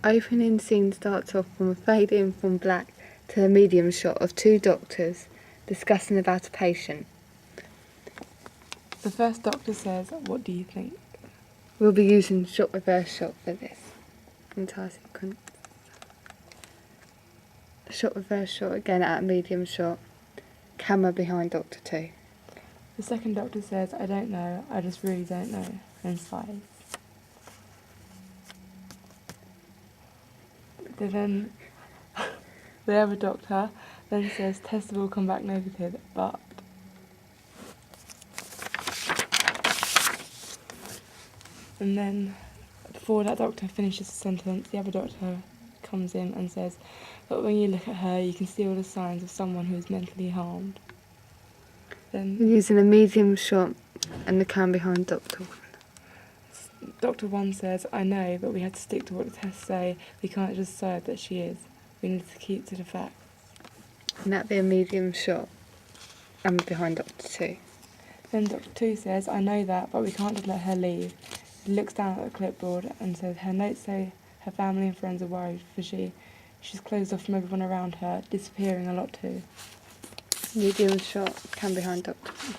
Opening scene starts off from a fade in from black to a medium shot of two doctors discussing about a patient. The first doctor says, "What do you think?" We'll be using shot reverse shot for this entire sequence. Shot reverse shot again at a medium shot. Camera behind Doctor 2. The second doctor says, "I don't know, I just really don't know," and sighs. Then the other doctor then says, "Tests have all come back negative, but..." And then, before that doctor finishes the sentence, the other doctor comes in and says, "But when you look at her, you can see all the signs of someone who is mentally harmed." Then We're using a medium shot and the camera behind Doctor 1. Doctor 1 says, "I know, but we have to stick to what the tests say. We can't just decide that she is. We need to keep to the facts." And that'd be a medium shot and behind Doctor 2. Then Doctor 2 says, "I know that, but we can't just let her leave." He looks down at the clipboard and says, "Her notes say her family and friends are worried for she's closed off from everyone around her, disappearing a lot too." Medium shot, cam behind Doctor 1.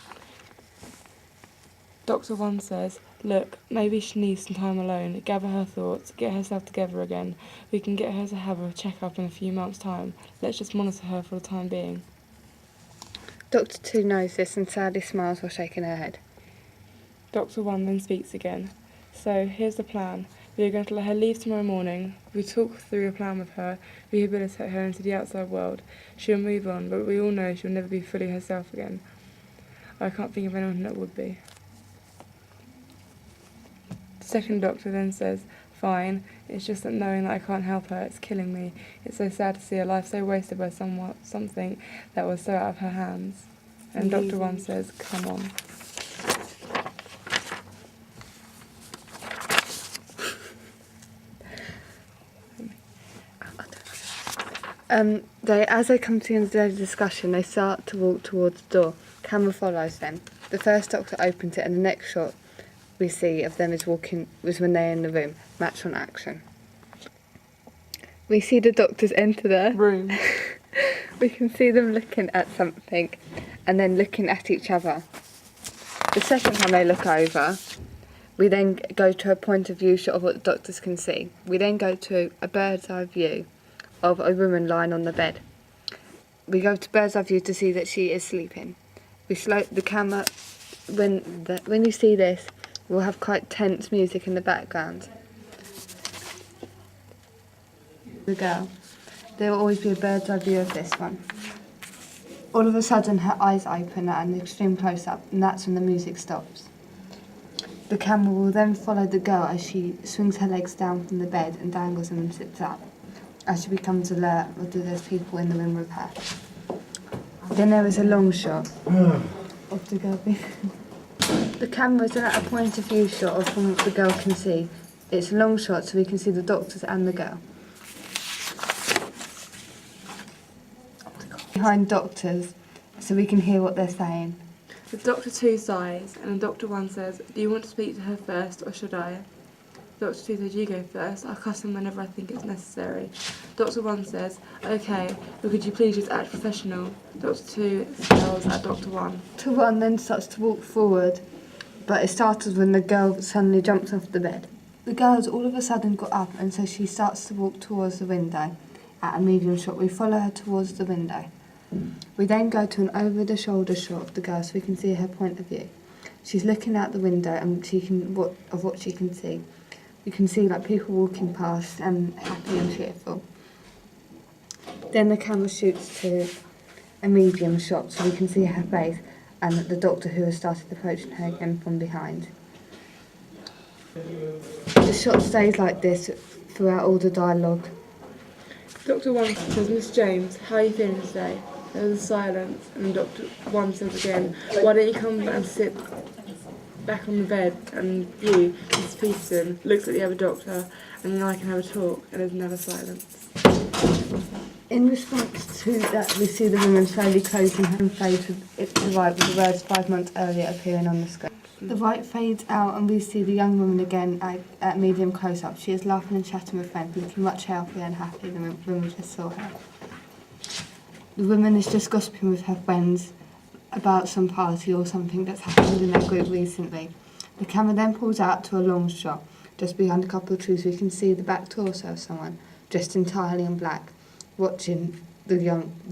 Doctor 1 says, "Look, maybe she needs some time alone, gather her thoughts, get herself together again. We can get her to have a check-up in a few months' time. Let's just monitor her for the time being." Doctor 2 knows this and sadly smiles while shaking her head. Doctor 1 then speaks again. "So, here's the plan. We are going to let her leave tomorrow morning. We talk through a plan with her, rehabilitate her into the outside world. She'll move on, but we all know she'll never be fully herself again. I can't think of anyone that would be." The second doctor then says, "Fine, it's just that knowing that I can't help her, it's killing me. It's so sad to see her life so wasted by something that was so out of her hands." And Doctor 1 says, "Come on." As they come to the end of the discussion, they start to walk towards the door. Camera follows them. The first doctor opens it, and the next shot we see of them is when they're in the room. Match on action. We see the doctors enter the room. We can see them looking at something and then looking at each other. The second time they look over, we then go to a point of view shot of what the doctors can see. We then go to a bird's eye view of a woman lying on the bed. We go to bird's eye view to see that she is sleeping. We slow the camera. When you see this, we'll have quite tense music in the background. The girl. There will always be a bird's eye view of this one. All of a sudden, her eyes open at an extreme close-up, and that's when the music stops. The camera will then follow the girl as she swings her legs down from the bed and dangles them and sits up, as she becomes alert or there's people in the room with her. Then there is a long shot of the girl. The camera is at a point of view shot of from what the girl can see. It's a long shot so we can see the doctors and the girl. Behind doctors so we can hear what they're saying. The Doctor 2 sighs, and Doctor 1 says, "Do you want to speak to her first, or should I?" Doctor 2 says, "You go first. I'll cuss him whenever I think it's necessary." Doctor 1 says, "Okay, but could you please just act professional?" Doctor 2 smiles at Doctor 1. Doctor 1 then starts to walk forward, but it started when the girl suddenly jumps off the bed. The girl's all of a sudden got up, and so she starts to walk towards the window. At a medium shot, we follow her towards the window. We then go to an over-the-shoulder shot of the girl so we can see her point of view. She's looking out the window and what she can see. You can see like people walking past and happy and cheerful. Then the camera shoots to a medium shot so we can see her face and the doctor who has started approaching her again from behind. The shot stays like this throughout all the dialogue. Doctor 1 says, "Miss James, how are you feeling today?" There was a silence, and Doctor 1 says again, "Why don't you come and sit back on the bed?" And you, Mrs. Peterson, looks at the other doctor, and then I can have a talk, and there's another silence. In response to that, we see the woman slowly closing her face with it to right with the words 5 months earlier appearing on the screen. The light fades out and we see the young woman again at medium close-up. She is laughing and chatting with friends, looking much healthier and happier than when we just saw her. The woman is just gossiping with her friends about some party or something that's happened in their group recently. The camera then pulls out to a long shot. Just behind a couple of trees we can see the back torso of someone, dressed entirely in black, watching the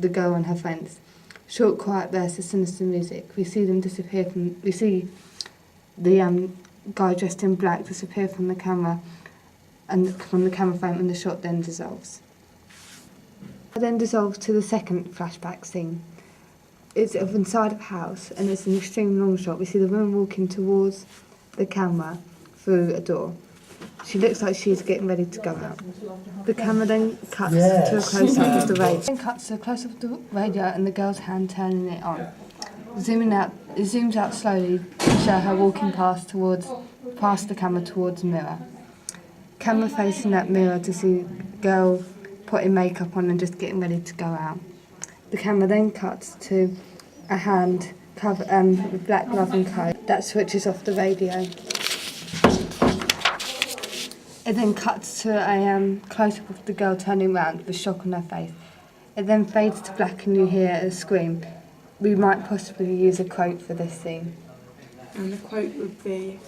girl and her friends. Short, quiet bursts of sinister music. We see them disappear from... We see the guy dressed in black disappear from the camera and from the camera frame, and the shot then dissolves. It then dissolves to the second flashback scene. It's of inside of a house and it's an extreme long shot. We see the woman walking towards the camera through a door. She looks like she's getting ready to go out. The camera then cuts to a close-up of the radio. Then cuts to a close-up of the radio and the girl's hand turning it on. Zooming out, it zooms out slowly to show her walking past the camera towards the mirror. Camera facing that mirror to see the girl putting makeup on and just getting ready to go out. The camera then cuts to a hand covered with black glove and coat that switches off the radio. It then cuts to a close-up of the girl turning around with shock on her face. It then fades to black and you hear a scream. We might possibly use a quote for this scene. And the quote would be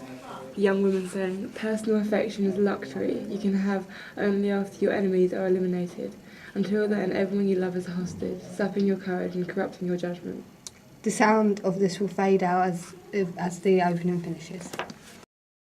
the young woman saying, "Personal affection is a luxury you can have only after your enemies are eliminated. Until then, everyone you love is a hostage, sapping your courage and corrupting your judgment." The sound of this will fade out as the opening finishes.